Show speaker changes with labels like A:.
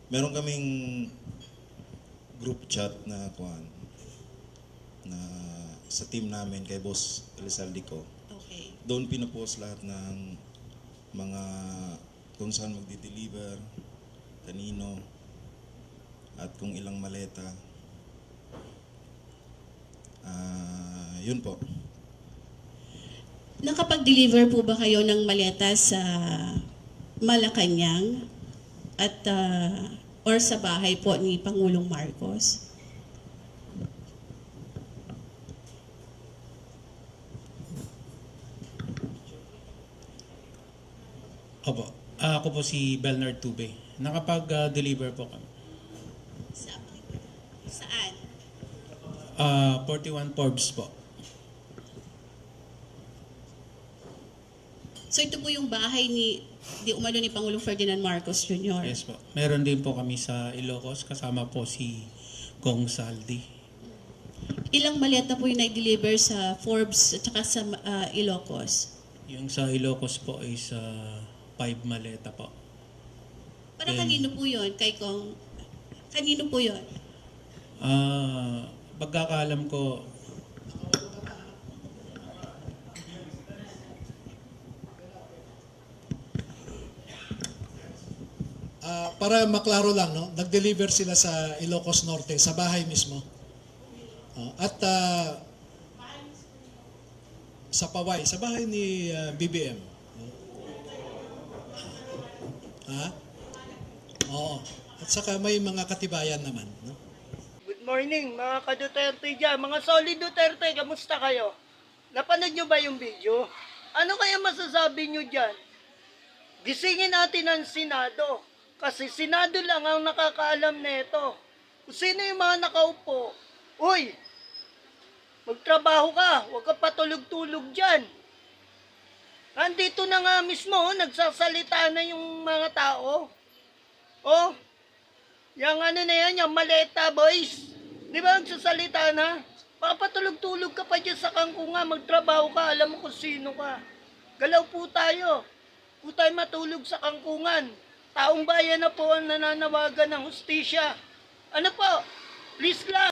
A: Meron kaming group chat na na sa team namin kay Boss Elizalde ko.
B: Okay.
A: Doon pinopost lahat ng mga kung saan magdi-deliver, kanino, at kung ilang maleta. Yun po.
B: Nakapag-deliver po ba kayo ng maleta sa Malacanang at or sa bahay po ni Pangulong Marcos?
C: Opo. Ako po si Belnard Tube. Nakapag-deliver po kami.
B: Saan?
C: 41 Forbes po.
B: So ito po yung bahay di umano ni Pangulong Ferdinand Marcos Jr.
C: Yes po. Meron din po kami sa Ilocos. Kasama po si Gong Saldi.
B: Ilang maleta po yung nag-deliver sa Forbes at saka sa Ilocos?
C: Yung sa Ilocos po is 5 maleta po.
B: Para
C: Then,
B: kanino po yun? Kanino po yun?
C: Pagkakaalam ko,
D: para maklaro lang, no? Nag-deliver sila sa Ilocos Norte, sa bahay mismo. At sa Paway, sa bahay ni BBM. Ha? Oo. At saka may mga katibayan naman. No?
E: Good morning mga ka-Duterte dyan. Mga solid Duterte, kamusta kayo? Napanood nyo ba yung video? Ano kaya masasabi nyo dyan? Gisingin natin ang Senado. Kasi Senado lang ang nakakaalam nito. Kung sino yung mga nakaupo. Uy! Magtrabaho ka. Huwag ka patulog-tulog dyan. Nandito na nga mismo, nagsasalita na yung mga tao. Oh, yung ano na yan, yung maleta boys. Di ba nagsasalita na? Papatulog-tulog ka pa dyan sa kangkunga, magtrabaho ka, alam mo kung sino ka. Galaw po tayo. Po tayo matulog sa kangkungan. Taong bayan na po ang nananawagan ng hustisya. Ano po? Please lang.